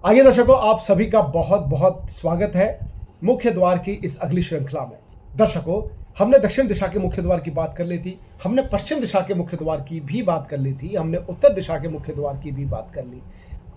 आइए दर्शकों, आप सभी का बहुत बहुत स्वागत है मुख्य द्वार की इस अगली श्रृंखला में। दर्शकों, हमने दक्षिण दिशा के मुख्य द्वार की बात कर ली थी, हमने पश्चिम दिशा के मुख्य द्वार की भी बात कर ली थी, हमने उत्तर दिशा के मुख्य द्वार की भी बात कर ली।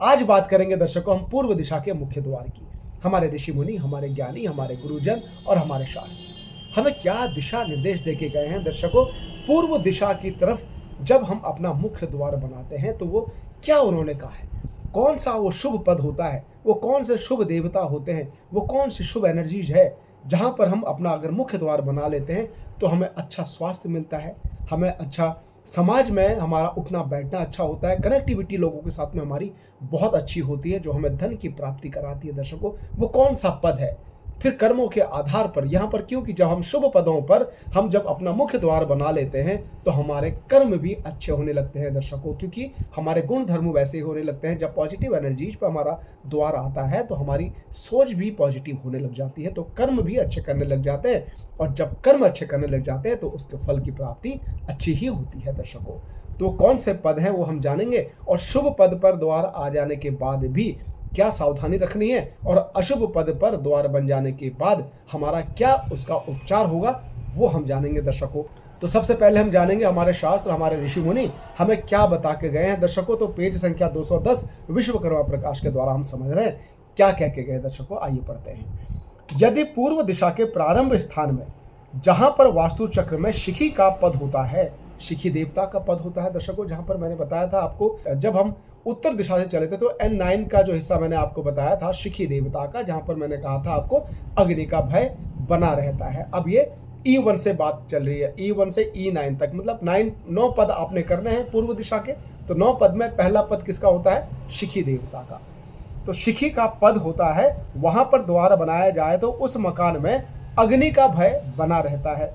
आज बात करेंगे दर्शकों हम पूर्व दिशा के मुख्य द्वार की। हमारे ऋषि मुनि, हमारे ज्ञानी, हमारे गुरुजन और हमारे शास्त्र हमें क्या दिशा निर्देश देके गए हैं दर्शकों। पूर्व दिशा की तरफ जब हम अपना मुख्य द्वार बनाते हैं तो वो क्या उन्होंने कहा है, कौन सा वो शुभ पद होता है, वो कौन से शुभ देवता होते हैं, वो कौन सी शुभ एनर्जीज है जहाँ पर हम अपना अगर मुख्य द्वार बना लेते हैं तो हमें अच्छा स्वास्थ्य मिलता है, हमें अच्छा समाज में हमारा उठना बैठना अच्छा होता है, कनेक्टिविटी लोगों के साथ में हमारी बहुत अच्छी होती है, जो हमें धन की प्राप्ति कराती है। दर्शकों, वो कौन सा पद है, फिर कर्मों के आधार पर यहाँ पर, क्योंकि जब हम शुभ पदों पर हम जब अपना मुख्य द्वार बना लेते हैं तो हमारे कर्म भी अच्छे होने लगते हैं दर्शकों, क्योंकि हमारे गुण धर्म वैसे ही होने लगते हैं। जब पॉजिटिव एनर्जीज पर हमारा द्वार आता है तो हमारी सोच भी पॉजिटिव होने लग जाती है, तो कर्म भी अच्छे करने लग जाते हैं, और जब कर्म अच्छे करने लग जाते हैं तो उसके फल की प्राप्ति अच्छी ही होती है दर्शकों। तो कौन से पद हैं वो हम जानेंगे, और शुभ पद पर द्वार आ जाने के बाद भी क्या सावधानी रखनी है, और अशुभ पद पर द्वार बन जाने के बाद हमारा क्या उसका उपचार होगा वो हम जानेंगे दर्शकों। तो सबसे पहले हम जानेंगे हमारे शास्त्र, हमारे ऋषि मुनि हमें क्या बता के गए हैं दर्शकों। तो पेज संख्या 210 विश्वकर्मा प्रकाश के द्वारा हम समझ रहे हैं क्या कह के गए दर्शकों। आइए पढ़ते हैं। यदि पूर्व दिशा के प्रारंभ स्थान में जहां पर वास्तु चक्र में शिखी का पद होता है, शिखी देवता का पद होता है दर्शकों, जहां पर मैंने बताया था आपको जब हम उत्तर दिशा से चले थे तो N9 का जो हिस्सा मैंने आपको बताया था शिखी देवता का, जहां पर मैंने कहा था आपको अग्नि का भय बना रहता है। अब ये E1 से बात चल रही है, E1 से E9 तक, मतलब 9 पद आपने करने हैं पूर्व दिशा के। तो 9 पद में पहला पद किसका होता है? शिखी देवता का। तो शिखी का पद होता है, वहां पर द्वार बनाया जाए तो उस मकान में अग्नि का भय बना रहता है।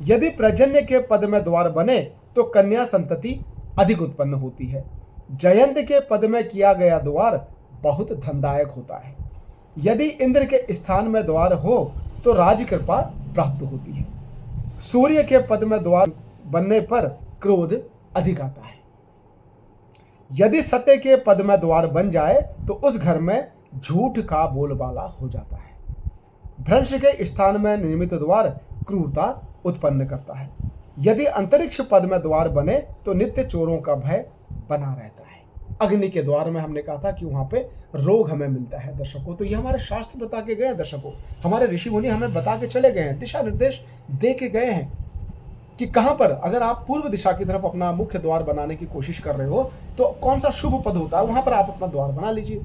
यदि पर्जन्य के पद में द्वार बने तो कन्या संतति अधिक उत्पन्न होती है। जयंत के पद में किया गया द्वार बहुत धनदायक होता है। यदि इंद्र के स्थान में द्वार हो तो राज कृपा प्राप्त होती है। सूर्य के पद में द्वार बनने पर क्रोध अधिक आता है। यदि सत्य के पद में द्वार बन जाए तो उस घर में झूठ का बोलबाला हो जाता है। भ्रंश के स्थान में निर्मित द्वार क्रूरता उत्पन्न करता है। यदि अंतरिक्ष पद में द्वार बने तो नित्य चोरों का भय बना रहता है। अग्नि के द्वार में हमने कहा था कि वहां पे रोग हमें मिलता है दर्शकों। तो ये हमारे शास्त्र बता के गए हैं दर्शकों, हमारे ऋषि मुनि हमें बता के चले गए हैं, दिशा निर्देश दे के गए हैं कि कहां पर अगर आप पूर्व दिशा की तरफ अपना मुख्य द्वार बनाने की कोशिश कर रहे हो तो कौन सा शुभ पद होता है, वहां पर आप अपना द्वार बना लीजिए।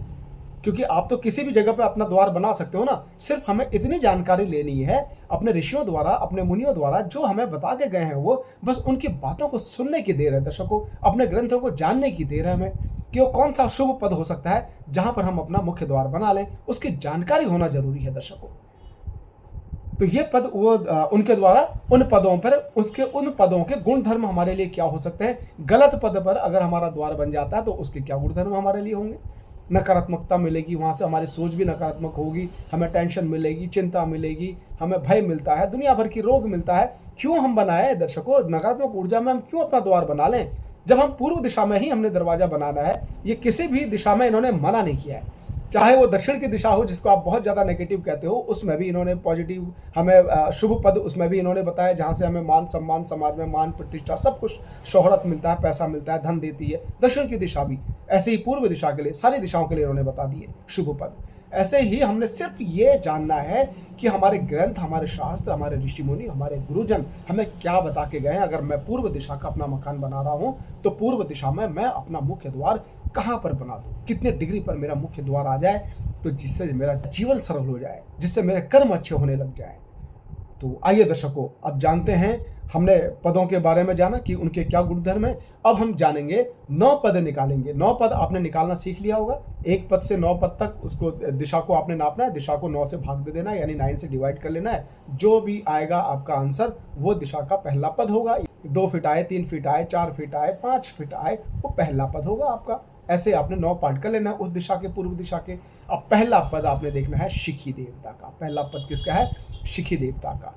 क्योंकि आप तो किसी भी जगह पे अपना द्वार बना सकते हो ना, सिर्फ हमें इतनी जानकारी लेनी है अपने ऋषियों द्वारा, अपने मुनियों द्वारा जो हमें बता के गए हैं, वो बस उनकी बातों को सुनने की देर है दर्शकों, अपने ग्रंथों को जानने की देर है हमें कि वो कौन सा शुभ पद हो सकता है जहां पर हम अपना मुख्य द्वार बना लें, उसकी जानकारी होना जरूरी है दर्शकों। तो ये पद वो उनके द्वारा उन पदों पर, उसके उन पदों के गुण धर्म हमारे लिए क्या हो सकते हैं। गलत पद पर अगर हमारा द्वार बन जाता है तो उसके क्या गुण धर्म हमारे लिए होंगे। नकारात्मकता मिलेगी, वहाँ से हमारी सोच भी नकारात्मक होगी, हमें टेंशन मिलेगी, चिंता मिलेगी, हमें भय मिलता है, दुनिया भर की रोग मिलता है। क्यों हम बनाए दर्शकों, नकारात्मक ऊर्जा में हम क्यों अपना द्वार बना लें जब हम पूर्व दिशा में ही हमने दरवाजा बनाना है। ये किसी भी दिशा में इन्होंने मना नहीं किया है, चाहे वो दक्षिण की दिशा हो जिसको आप बहुत ज़्यादा नेगेटिव कहते हो, उसमें भी इन्होंने पॉजिटिव हमें शुभ पद उसमें भी इन्होंने बताया जहाँ से हमें मान सम्मान, समाज में मान प्रतिष्ठा सब कुछ, शोहरत मिलता है, पैसा मिलता है, धन देती है। दक्षिण की दिशा भी ऐसे ही पूर्व दिशा के लिए, सारी दिशाओं के लिए इन्होंने बता दिए शुभ पद। ऐसे ही हमने सिर्फ ये जानना है कि हमारे ग्रंथ, हमारे शास्त्र, हमारे ऋषि मुनि, हमारे गुरुजन हमें क्या बता के गए हैं। अगर मैं पूर्व दिशा का अपना मकान बना रहा हूँ तो पूर्व दिशा में मैं अपना मुख्य द्वार कहाँ पर बना दूँ, कितने डिग्री पर मेरा मुख्य द्वार आ जाए तो जिससे मेरा जीवन सरल हो जाए, जिससे मेरे कर्म अच्छे होने लग जाए। तो आइए दर्शकों, अब जानते हैं, हमने पदों के बारे में जाना कि उनके क्या गुणधर्म है। अब हम जानेंगे 9 पद निकालेंगे। 9 पद आपने निकालना सीख लिया होगा, एक पद से 9 पद तक उसको दिशा को आपने नापना है, दिशा को 9 से भाग दे देना है, यानी 9 से डिवाइड कर लेना है। जो भी आएगा आपका आंसर वो दिशा का पहला पद होगा। 2 फीट आए, 3 फीट आए, 4 फीट आए, 5 फीट आए, वो पहला पद होगा आपका। ऐसे आपने 9 पार्ट कर लेना है उस दिशा के, पूर्व दिशा के। अब पहला पद आपने देखना है शिखी देवता का। पहला पद किसका है? शिखी देवता का।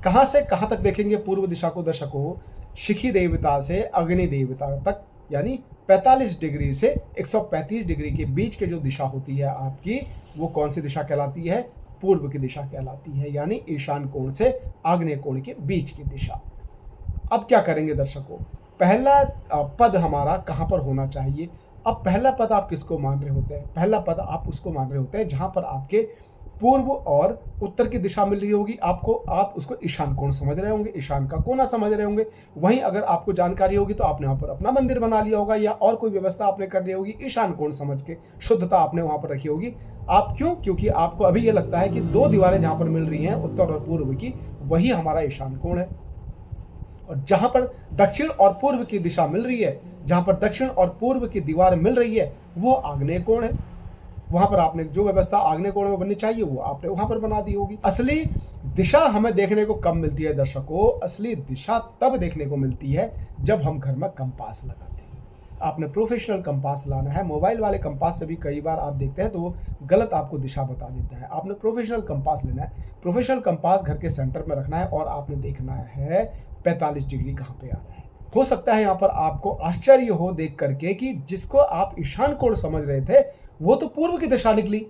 कहाँ से कहाँ तक देखेंगे पूर्व दिशा को दर्शकों? शिखी देवता से अग्नि देवता तक यानी 45 डिग्री से 135 डिग्री के बीच के जो दिशा होती है आपकी, वो कौन सी दिशा कहलाती है? पूर्व की दिशा कहलाती है, यानी ईशान कोण से आग्नेय कोण के बीच की दिशा। अब क्या करेंगे दर्शकों, पहला पद हमारा कहाँ पर होना चाहिए? अब पहला पद आप किसको मान रहे होते हैं? पहला पद आप उसको मान रहे होते हैं जहाँ पर आपके पूर्व और उत्तर की दिशा मिल रही होगी आपको, आप उसको ईशान कोण समझ रहे होंगे, ईशान का कोना समझ रहे होंगे। वहीं अगर आपको जानकारी होगी तो आपने वहाँ पर अपना मंदिर बना लिया होगा या और कोई व्यवस्था आपने कर ली होगी, ईशान कोण समझ के शुद्धता आपने वहाँ पर रखी होगी। आप क्यों? क्योंकि आपको अभी ये लगता है कि दो दीवारें जहाँ पर मिल रही हैं उत्तर और पूर्व की, वही हमारा ईशान कोण है। और जहाँ पर दक्षिण और पूर्व की दिशा मिल रही है, जहाँ पर दक्षिण और पूर्व की दीवार मिल रही है, वो आग्नेय कोण है। वहां पर आपने जो व्यवस्था आग्नेय कोण में बननी चाहिए वो आपने वहां पर बना दी होगी। असली दिशा हमें देखने को कब मिलती है दर्शकों? असली दिशा तब देखने को मिलती है जब हम घर में कंपास लगाते हैं। आपने प्रोफेशनल कंपास लाना है। मोबाइल वाले कंपास से भी कई बार आप देखते हैं तो वो गलत आपको दिशा बता देता है। आपने प्रोफेशनल कंपास लेना है। प्रोफेशनल कंपास घर के सेंटर में रखना है और आपने देखना है 45 डिग्री कहाँ पे आ रहा है। हो सकता है यहाँ पर आपको आश्चर्य हो देख करके कि जिसको आप ईशान कोण समझ रहे थे वो तो पूर्व की दिशा निकली,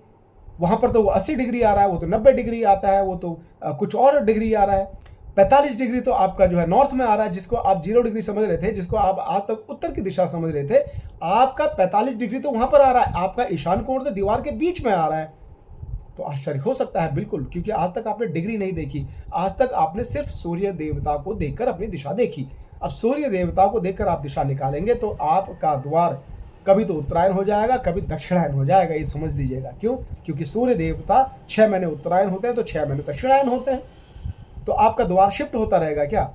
वहां पर तो वो 80 डिग्री आ रहा है, वो तो 90 डिग्री आता है, वो तो कुछ और डिग्री आ रहा है। 45 डिग्री तो आपका जो है नॉर्थ में आ रहा है, जिसको आप 0 डिग्री समझ रहे थे, जिसको आप आज तक उत्तर की दिशा समझ रहे थे, आपका 45 डिग्री तो वहां पर आ रहा है। आपका ईशान कोण तो दीवार के बीच में आ रहा है। तो आश्चर्य हो सकता है बिल्कुल, क्योंकि आज तक आपने डिग्री नहीं देखी, आज तक आपने सिर्फ सूर्य देवता को देखकर अपनी दिशा देखी। अब सूर्य देवता को देखकर आप दिशा निकालेंगे तो आपका द्वार कभी तो उत्तरायण हो जाएगा, कभी दक्षिणायन हो जाएगा, ये समझ लीजिएगा। क्यों? क्योंकि सूर्य देवता 6 महीने उत्तरायण होते हैं तो 6 महीने दक्षिणायन होते हैं। तो आपका द्वार शिफ्ट होता रहेगा क्या?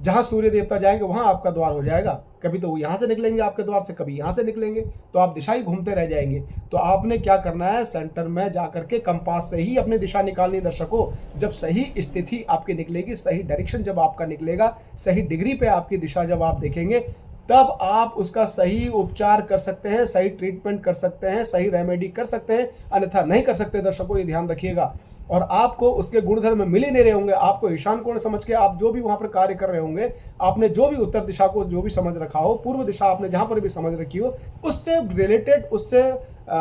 जहां सूर्य देवता जाएंगे वहां आपका द्वार हो जाएगा। कभी तो वो यहां से निकलेंगे आपके द्वार से, कभी यहां से निकलेंगे, तो आप दिशा ही घूमते रह जाएंगे। तो आपने क्या करना है, सेंटर में जाकर के कंपास से ही अपनी दिशा निकालनी दर्शकों। जब सही स्थिति आपकी निकलेगी, सही डायरेक्शन जब आपका निकलेगा, सही डिग्री पे आपकी दिशा जब आप देखेंगे, तब आप उसका सही उपचार कर सकते हैं, सही ट्रीटमेंट कर सकते हैं, सही रेमेडी कर सकते हैं, अन्यथा नहीं कर सकते दर्शकों, ये ध्यान रखिएगा। और आपको उसके गुणधर्म मिल ही नहीं रहे होंगे। आपको ईशान कोण समझ के आप जो भी वहां पर कार्य कर रहे होंगे, आपने जो भी उत्तर दिशा को जो भी समझ रखा हो, पूर्व दिशा आपने जहां पर भी समझ रखी हो, उससे रिलेटेड, उससे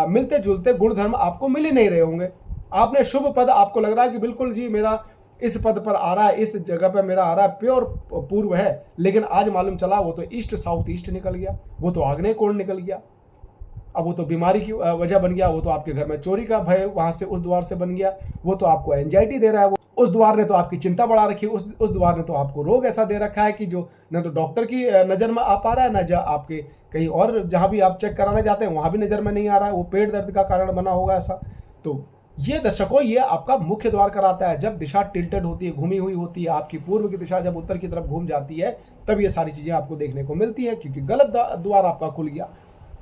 मिलते जुलते गुणधर्म आपको मिल ही नहीं रहे होंगे। आपने शुभ पद, आपको लग रहा है कि बिल्कुल जी मेरा इस पद पर आ रहा है, इस जगह पर मेरा आ रहा है, प्योर पूर्व है, लेकिन आज मालूम चला वो तो ईस्ट साउथ ईस्ट निकल गया, वो तो आग्नेय कोण निकल गया। अब वो तो बीमारी की वजह बन गया, वो तो आपके घर में चोरी का भय वहां से उस द्वार से बन गया, वो तो आपको एंजाइटी दे रहा है, वो उस द्वार ने तो आपकी चिंता बढ़ा रखी है, उस द्वार ने तो आपको रोग ऐसा दे रखा है कि जो न तो डॉक्टर की नज़र में आ पा रहा है, न आपके कहीं और जहां भी आप चेक कराने जाते हैं वहां भी नज़र में नहीं आ रहा है, वो पेट दर्द का कारण बना होगा ऐसा। तो ये दर्शकों, ये आपका मुख्य द्वार कराता है। जब दिशा टिल्टेड होती है, घूमी हुई होती है, आपकी पूर्व की दिशा जब उत्तर की तरफ घूम जाती है, तब ये सारी चीज़ें आपको देखने को मिलती हैं, क्योंकि गलत द्वार आपका खुल गया।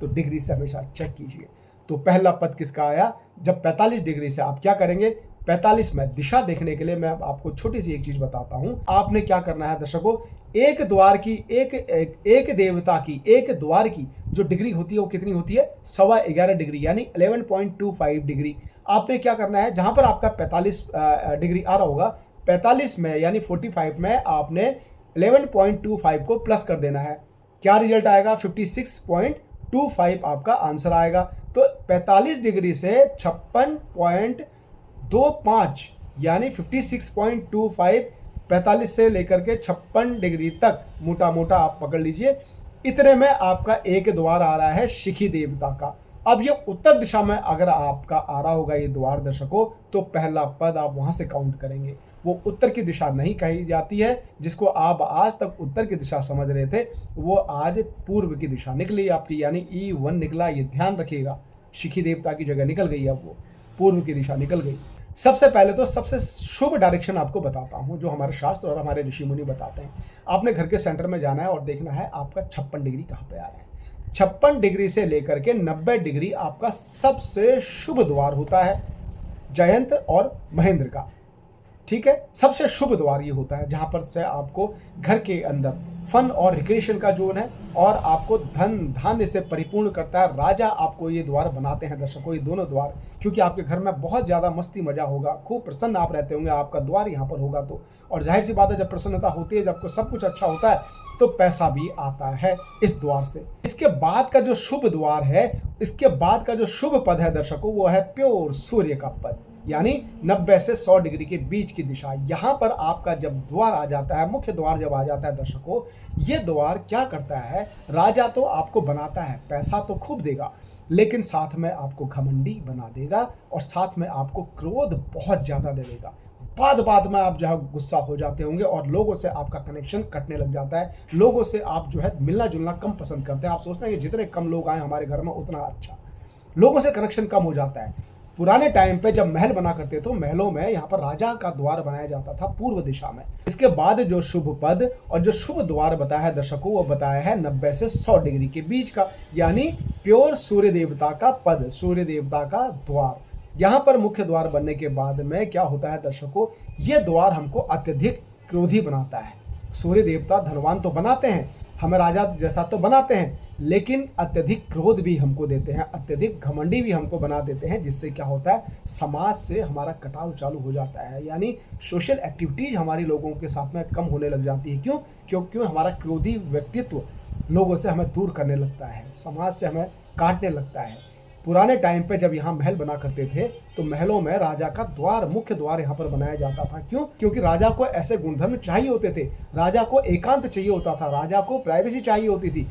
तो डिग्री से हमेशा चेक कीजिए। तो पहला पद किसका आया? जब 45 डिग्री से आप क्या करेंगे, 45 में दिशा देखने के लिए मैं आपको छोटी सी एक चीज बताता हूं। आपने क्या करना है दर्शकों, एक द्वार की एक देवता की एक द्वार की जो डिग्री होती है वो कितनी होती है? 11.25 डिग्री, यानी 11.25 डिग्री। आपने क्या करना है, जहां पर आपका 45 डिग्री आ रहा होगा, 45 में यानी 45 में आपने 11.25 को प्लस कर देना है। क्या रिजल्ट आएगा? 56.25 आपका आंसर आएगा। तो 45 डिग्री से 56.25 यानी 56.25, 45 से लेकर के 56 डिग्री तक मोटा मोटा आप पकड़ लीजिए। इतने में आपका एक द्वार आ रहा है शिखी देवता का। अब ये उत्तर दिशा में अगर आपका आ रहा होगा ये द्वार दर्शकों, तो पहला पद आप वहां से काउंट करेंगे। वो उत्तर की दिशा नहीं कही जाती है, जिसको आप आज तक उत्तर की दिशा समझ रहे थे, वो आज पूर्व की दिशा निकली आपकी, यानी E1 निकला। ये ध्यान रखिएगा, शिखी देवता की जगह निकल गई, अब वो पूर्व की दिशा निकल गई। सबसे पहले तो सबसे शुभ डायरेक्शन आपको बताता हूं, जो हमारे शास्त्र और हमारे ऋषि मुनि बताते हैं। आपने घर के सेंटर में जाना है और देखना है आपका 56 डिग्री कहाँ पे आ रहा है। 56 डिग्री से लेकर के 90 डिग्री आपका सबसे शुभ द्वार होता है जयंत और महेंद्र का। ठीक है। सबसे शुभ द्वार ये होता है जहां पर से आपको घर के अंदर फन और रिक्रिएशन का जोन है और आपको धन धान्य से परिपूर्ण करता है। राजा आपको ये द्वार बनाते हैं दर्शकों, ये दोनों द्वार, क्योंकि आपके घर में बहुत ज़्यादा मस्ती मजा होगा, खूब प्रसन्न आप रहते होंगे, आपका द्वार यहाँ पर होगा तो। और जाहिर सी बात है, जब प्रसन्नता होती है, जब सब कुछ अच्छा होता है तो पैसा भी आता है इस द्वार से। इसके बाद का जो शुभ द्वार है, इसके बाद का जो शुभ पद है दर्शकों, वो है प्योर सूर्य का पद, यानी 90 से 100 डिग्री के बीच की दिशा। यहाँ पर आपका जब द्वार आ जाता है, मुख्य द्वार जब आ जाता है दर्शकों, ये द्वार क्या करता है, राजा तो आपको बनाता है, पैसा तो खूब देगा, लेकिन साथ में आपको घमंडी बना देगा और साथ में आपको क्रोध बहुत ज़्यादा दे देगा। बाद में आप जो है गुस्सा हो जाते होंगे और लोगों से आपका कनेक्शन कटने लग जाता है। लोगों से आप जो है मिलना जुलना कम पसंद करते हैं। आप सोचते हैं कि जितने कम लोग आए हमारे घर में उतना अच्छा, लोगों से कनेक्शन कम हो जाता है। पुराने टाइम पे जब महल बना करते तो महलों में यहाँ पर राजा का द्वार बनाया जाता था पूर्व दिशा में। इसके बाद जो शुभ पद और जो शुभ द्वार बताया है दर्शकों, वो बताया है 90 से 100 डिग्री के बीच का, यानी प्योर सूर्य देवता का पद, सूर्य देवता का द्वार। यहाँ पर मुख्य द्वार बनने के बाद में क्या होता है दर्शकों, ये द्वार हमको अत्यधिक क्रोधी बनाता है। सूर्य देवता धनवान तो बनाते हैं, हमें राजा जैसा तो बनाते हैं, लेकिन अत्यधिक क्रोध भी हमको देते हैं, अत्यधिक घमंडी भी हमको बना देते हैं, जिससे क्या होता है, समाज से हमारा कटाव चालू हो जाता है, यानी सोशल एक्टिविटीज हमारी लोगों के साथ में कम होने लग जाती है। क्यों? क्योंकि हमारा क्रोधी व्यक्तित्व लोगों से हमें दूर करने लगता है, समाज से हमें काटने लगता है। पुराने टाइम पे जब यहाँ महल बना करते थे तो महलों में राजा का द्वार, मुख्य द्वार यहाँ पर बनाया जाता था। क्यों? क्योंकि राजा को ऐसे गुणधर्म चाहिए होते थे, राजा को एकांत चाहिए होता था, राजा को प्राइवेसी चाहिए होती थी।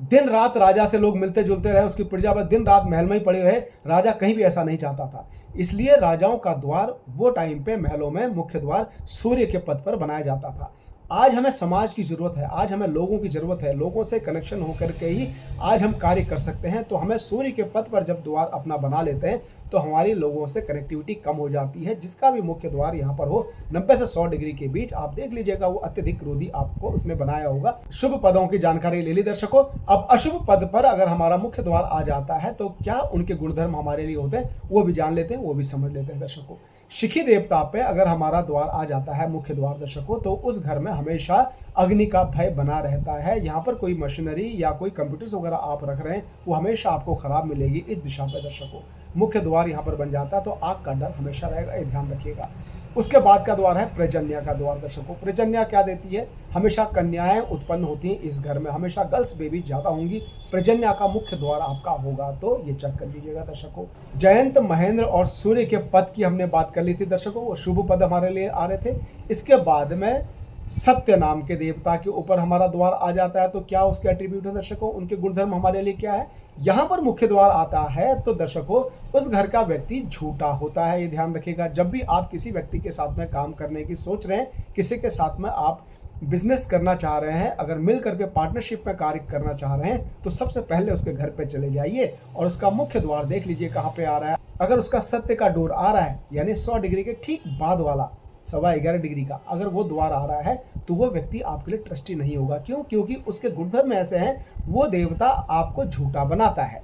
दिन रात राजा से लोग मिलते जुलते रहे, उसकी प्रजा बस दिन रात महल में ही पड़े रहे, राजा कहीं भी ऐसा नहीं चाहता था। इसलिए राजाओं का द्वार वो टाइम पे महलों में मुख्य द्वार सूर्य के पद पर बनाया जाता था। आज हमें समाज की ज़रूरत है, आज हमें लोगों की ज़रूरत है, लोगों से कनेक्शन होकर के ही आज हम कार्य कर सकते हैं। तो हमें सूर्य के पद पर जब द्वार अपना बना लेते हैं तो हमारी लोगों से कनेक्टिविटी कम हो जाती है। जिसका भी मुख्य द्वार यहाँ पर हो 90 से 100 डिग्री के बीच, आप देख लीजिएगा वो अत्यधिक क्रोधी आपको उसमें बनाया होगा। शुभ पदों की जानकारी ले ली दर्शकों। अब अशुभ पद पर अगर हमारा मुख्य द्वार आ जाता है तो क्या उनके गुणधर्म हमारे लिए होते हैं, वो भी जान लेते हैं, वो भी समझ लेते हैं दर्शकों। शिखी देवता पे अगर हमारा द्वार आ जाता है मुख्य द्वार दर्शकों, तो उस घर में हमेशा अग्नि का भय बना रहता है। यहाँ पर कोई मशीनरी या कोई कंप्यूटर्स वगैरह आप रख रहे हैं, वो हमेशा आपको खराब मिलेगी इस दिशा पे दर्शकों। मुख्य द्वार यहाँ पर बन जाता है तो आग का डर हमेशा रहेगा, ये ध्यान रखिएगा। उसके बाद का द्वार है प्रजन्या का द्वार दर्शकों। प्रजन्या क्या देती है, हमेशा कन्याएं उत्पन्न होती हैं इस घर में, हमेशा गर्ल्स बेबी ज़्यादा होंगी। प्रजन्या का मुख्य द्वार आपका होगा तो ये चेक कर लीजिएगा दर्शकों। जयंत, महेंद्र और सूर्य के पद की हमने बात कर ली थी दर्शकों, वो शुभ पद हमारे लिए आ रहे थे। इसके बाद में सत्य नाम के देवता के ऊपर हमारा द्वार आ जाता है तो क्या उसके एट्रीब्यूट है दर्शकों, उनके गुणधर्म हमारे लिए क्या है। यहाँ पर मुख्य द्वार आता है तो दर्शकों उस घर का व्यक्ति झूठा होता है, ये ध्यान रखिएगा। जब भी आप किसी व्यक्ति के साथ में काम करने की सोच रहे हैं, किसी के साथ में आप बिजनेस करना चाह रहे हैं, अगर मिल करके पार्टनरशिप में कार्य करना चाह रहे हैं, तो सबसे पहले उसके घर पे चले जाइए और उसका मुख्य द्वार देख लीजिए कहाँ पे आ रहा है। अगर उसका सत्य का डोर आ रहा है, यानी 100 डिग्री के ठीक बाद वाला 11.25 डिग्री का अगर वो द्वार आ रहा है तो वो व्यक्ति आपके लिए ट्रस्टी नहीं होगा। क्यों? क्योंकि उसके गुणधर्म ऐसे हैं, वो देवता आपको झूठा बनाता है।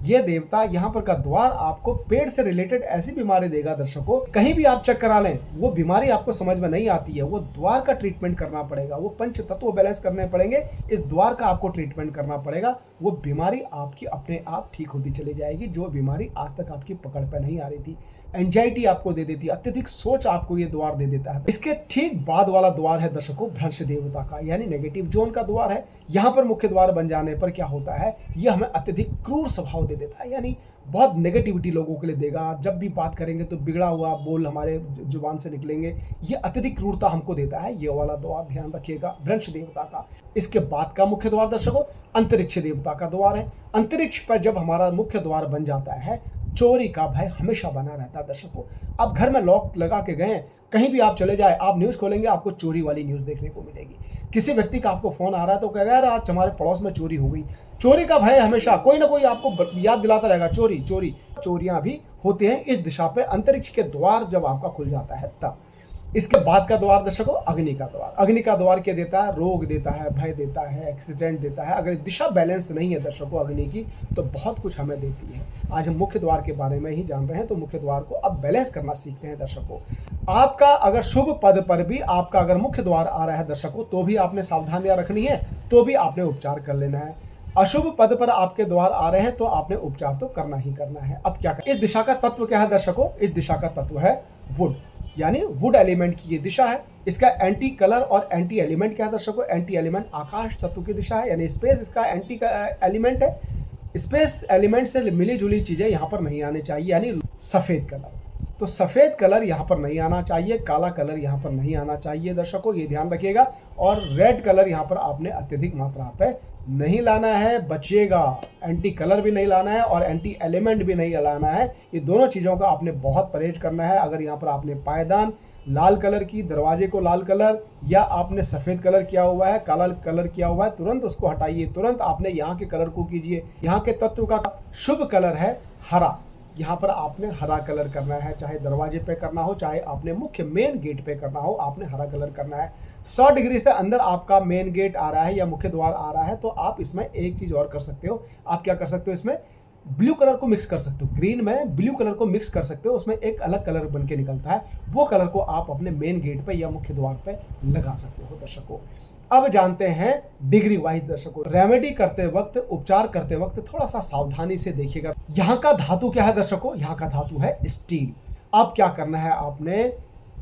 ये देवता यहाँ पर का द्वार आपको पेट से रिलेटेड ऐसी बीमारी देगा दर्शकों, कहीं भी आप चेक करा लें वो बीमारी आपको समझ में नहीं आती है, वो द्वार का ट्रीटमेंट करना पड़ेगा, वो पंच तत्व बैलेंस करने पड़ेंगे, इस द्वार का आपको ट्रीटमेंट करना पड़ेगा। वो बीमारी आपकी अपने आप ठीक होती चली जाएगी, जो बीमारी आज तक आपकी पकड़ पे नहीं आ रही थी। एंजाइटी आपको दे देती, अत्यधिक सोच आपको ये द्वार दे देता है। इसके ठीक बाद वाला द्वार है दर्शकों भ्रंश देवता का, यानी नेगेटिव जोन का द्वार है। यहाँ पर मुख्य द्वार बन जाने पर क्या होता है, ये हमें अत्यधिक क्रूर स्वभाव दे देता है, यानी बहुत नेगेटिविटी लोगों के लिए देगा। जब भी बात करेंगे तो बिगड़ा हुआ बोल हमारे जुबान से निकलेंगे, ये अत्यधिक क्रूरता हमको देता है। ये वाला द्वार ध्यान रखिएगा भ्रंश देवता का। इसके बाद का मुख्य द्वार दर्शकों अंतरिक्ष देवता का द्वार है। अंतरिक्ष पर जब हमारा मुख्य द्वार बन जाता है, चोरी का भय हमेशा बना रहता है दर्शकों। आप घर में लॉक लगा के गए, कहीं भी आप चले जाए, आप न्यूज़ खोलेंगे आपको चोरी वाली न्यूज़ देखने को मिलेगी। किसी व्यक्ति का आपको फोन आ रहा है तो कहेगा यार आज हमारे पड़ोस में चोरी हो गई। चोरी का भय हमेशा कोई ना कोई आपको याद दिलाता रहेगा, चोरी चोरी। चोरियां भी होती हैं इस दिशा पे, अंतरिक्ष के द्वार जब आपका खुल जाता है तब। इसके बाद का द्वार दर्शकों अग्नि का द्वार। अग्नि का द्वार क्या देता है, रोग देता है, भय देता है, एक्सीडेंट देता है। अगर दिशा बैलेंस नहीं है दर्शकों अग्नि की तो बहुत कुछ हमें देती है। आज हम मुख्य द्वार के बारे में ही जान रहे हैं, तो मुख्य द्वार को अब बैलेंस करना सीखते हैं दर्शकों। आपका अगर शुभ पद पर भी आपका अगर मुख्य द्वार आ रहा है दर्शकों, तो भी आपने सावधानियां रखनी है, तो भी आपने उपचार कर लेना है। अशुभ पद पर आपके द्वार आ रहे हैं तो आपने उपचार तो करना ही करना है। अब क्या कर, इस दिशा का तत्व क्या है दर्शकों? इस दिशा का तत्व है वुड, यानी वुड एलिमेंट की ये दिशा है। इसका एंटी कलर और एंटी एलिमेंट क्या है दर्शकों? एंटी एलिमेंट आकाश तत्व की दिशा है, यानी स्पेस इसका एंटी एलिमेंट है। स्पेस एलिमेंट से मिली जुली चीजें यहाँ पर नहीं आनी चाहिए, यानी सफेद कलर। तो सफेद कलर यहाँ पर नहीं आना चाहिए, काला कलर यहाँ पर नहीं आना चाहिए दर्शकों, ये ध्यान रखिएगा। और रेड कलर यहाँ पर आपने अत्यधिक मात्रा पे नहीं लाना है, बचिएगा। एंटी कलर भी नहीं लाना है और एंटी एलिमेंट भी नहीं लाना है। ये दोनों चीज़ों का आपने बहुत परहेज करना है। अगर यहाँ पर आपने पायदान लाल कलर की, दरवाजे को लाल कलर, या आपने सफ़ेद कलर किया हुआ है, काला कलर किया हुआ है, तुरंत उसको हटाइए। तुरंत आपने यहाँ के कलर को कीजिए। यहाँ के तत्व का शुभ कलर है हरा, यहाँ पर आपने हरा कलर करना है। चाहे दरवाजे पे करना हो, चाहे आपने मुख्य मेन गेट पे करना हो, आपने हरा कलर करना है। 100 डिग्री से अंदर आपका मेन गेट आ रहा है या मुख्य द्वार आ रहा है, तो आप इसमें एक चीज़ और कर सकते हो। आप क्या कर सकते हो? इसमें ब्लू कलर को मिक्स कर सकते हो, ग्रीन में ब्लू कलर को मिक्स कर सकते हो, उसमें एक अलग कलर बन के निकलता है। वो कलर को आप अपने मेन गेट पे या मुख्य द्वार पे लगा सकते हो दर्शकों। अब जानते हैं डिग्री वाइज दर्शकों, रेमेडी करते वक्त, उपचार करते वक्त थोड़ा सा सावधानी से देखिएगा। यहाँ का धातु क्या है दर्शकों? यहाँ का धातु है स्टील। अब क्या करना है आपने?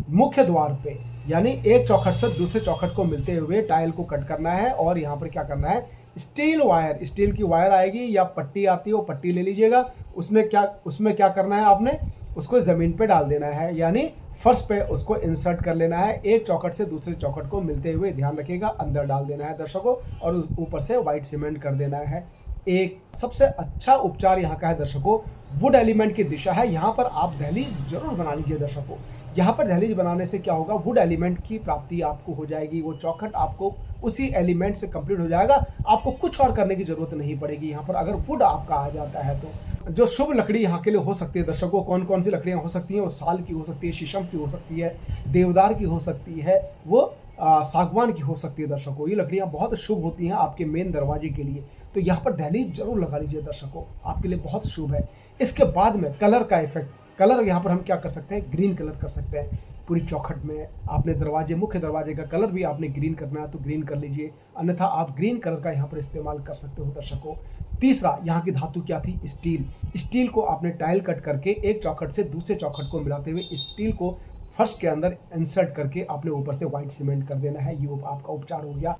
मुख्य द्वार पे, यानी एक चौखट से दूसरे चौखट को मिलते हुए टाइल को कट करना है। और यहाँ पर क्या करना है? स्टील वायर, स्टील की वायर आएगी या पट्टी आती है, वो पट्टी ले लीजिएगा। उसमें क्या करना है आपने? उसको ज़मीन पे डाल देना है, यानी फर्श पे उसको इंसर्ट कर लेना है। एक चौखट से दूसरे चौखट को मिलते हुए, ध्यान रखिएगा, अंदर डाल देना है दर्शकों, और ऊपर से वाइट सीमेंट कर देना है। एक सबसे अच्छा उपचार यहाँ का है दर्शकों, वुड एलिमेंट की दिशा है। यहाँ पर आप दहलीज जरूर बना लीजिए दर्शकों। यहाँ पर दहलीज बनाने से क्या होगा? वुड एलिमेंट की प्राप्ति आपको हो जाएगी। वो चौखट आपको उसी एलिमेंट से कंप्लीट हो जाएगा, आपको कुछ और करने की जरूरत नहीं पड़ेगी। यहाँ पर अगर वुड आपका आ जाता है तो जो शुभ लकड़ी यहाँ के लिए हो सकती है दर्शकों, कौन कौन सी लकड़ियाँ हो सकती हैं? वो साल की हो सकती है, शीशम की हो सकती है, देवदार की हो सकती है, वो सागवान की हो सकती है दर्शकों। ये लकड़ियाँ बहुत शुभ होती हैं आपके मेन दरवाजे के लिए। तो यहाँ पर दहलीज जरूर लगा लीजिए दर्शकों, आपके लिए बहुत शुभ है। इसके बाद में कलर का इफेक्ट, कलर यहाँ पर हम क्या कर सकते हैं? ग्रीन कलर कर सकते हैं। पूरी चौखट में आपने दरवाजे, मुख्य दरवाजे का कलर भी आपने ग्रीन करना है तो ग्रीन कर लीजिए, अन्यथा आप ग्रीन कलर का यहाँ पर इस्तेमाल कर सकते हो दर्शकों। तीसरा, यहाँ की धातु क्या थी? स्टील। स्टील को आपने टाइल कट करके एक चौखट से दूसरे चौखट को मिलाते हुए स्टील को फर्श के अंदर इंसर्ट करके आपने ऊपर से व्हाइट सीमेंट कर देना है। ये आपका उपचार हो गया।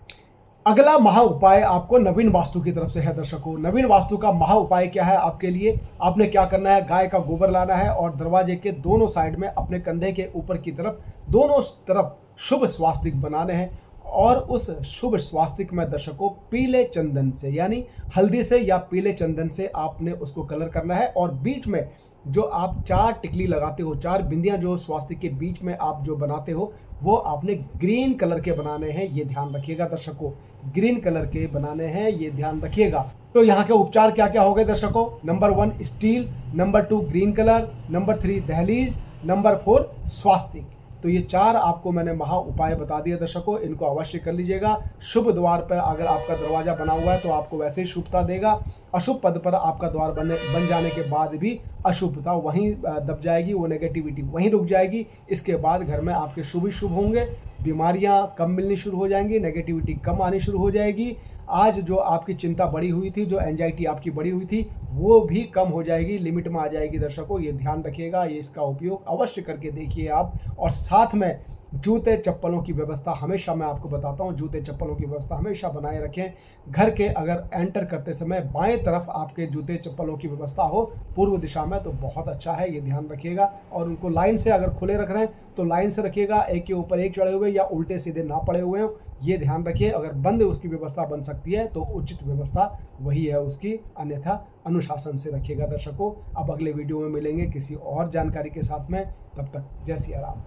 अगला महा उपाय आपको नवीन वास्तु की तरफ से है दर्शकों। नवीन वास्तु का महा उपाय क्या है आपके लिए? आपने क्या करना है? गाय का गोबर लाना है और दरवाजे के दोनों साइड में अपने कंधे के ऊपर की तरफ दोनों तरफ शुभ स्वास्तिक बनाने हैं। और उस शुभ स्वास्तिक में दर्शकों पीले चंदन से, यानी हल्दी से या पीले चंदन से आपने उसको कलर करना है। और बीच में जो आप 4 टिकली लगाते हो, 4 बिंदियां जो स्वास्तिक के बीच में आप जो बनाते हो, वो आपने ग्रीन कलर के बनाने हैं। ये ध्यान रखिएगा दर्शकों, ग्रीन कलर के बनाने हैं, ये ध्यान रखिएगा। तो यहाँ के उपचार क्या क्या हो गए दर्शकों? Number 1 steel, number 2 green colour, number 3 दहलीज, नंबर 4 स्वास्तिक। तो ये 4 आपको मैंने महा उपाय बता दिए दर्शकों, इनको अवश्य कर लीजिएगा। शुभ द्वार पर अगर आपका दरवाजा बना हुआ है तो आपको वैसे ही शुभता देगा। अशुभ पद पर आपका द्वार बन जाने के बाद भी अशुभता वहीं दब जाएगी, वो नेगेटिविटी वहीं रुक जाएगी। इसके बाद घर में आपके शुभ ही शुभ होंगे, बीमारियां कम मिलनी शुरू हो जाएंगी, नेगेटिविटी कम आनी शुरू हो जाएगी। आज जो आपकी चिंता बढ़ी हुई थी, जो एंजाइटी आपकी बढ़ी हुई थी, वो भी कम हो जाएगी, लिमिट में आ जाएगी दर्शकों। ये ध्यान रखिएगा, ये इसका उपयोग अवश्य करके देखिए आप। और साथ में जूते चप्पलों की व्यवस्था हमेशा, मैं आपको बताता हूँ, जूते चप्पलों की व्यवस्था हमेशा बनाए रखें। घर के अगर एंटर करते समय बाएं तरफ आपके जूते चप्पलों की व्यवस्था हो पूर्व दिशा में तो बहुत अच्छा है, ये ध्यान रखिएगा। और उनको लाइन से अगर खुले रख रहे हैं तो लाइन से रखिएगा, एक के ऊपर एक चढ़े हुए या उल्टे सीधे ना पड़े हुए हो, ये ध्यान रखिए। अगर बंद उसकी व्यवस्था बन सकती है तो उचित व्यवस्था वही है उसकी, अन्यथा अनुशासन से रखिएगा दर्शकों। अब अगले वीडियो में मिलेंगे किसी और जानकारी के साथ में, तब तक जय सिया राम।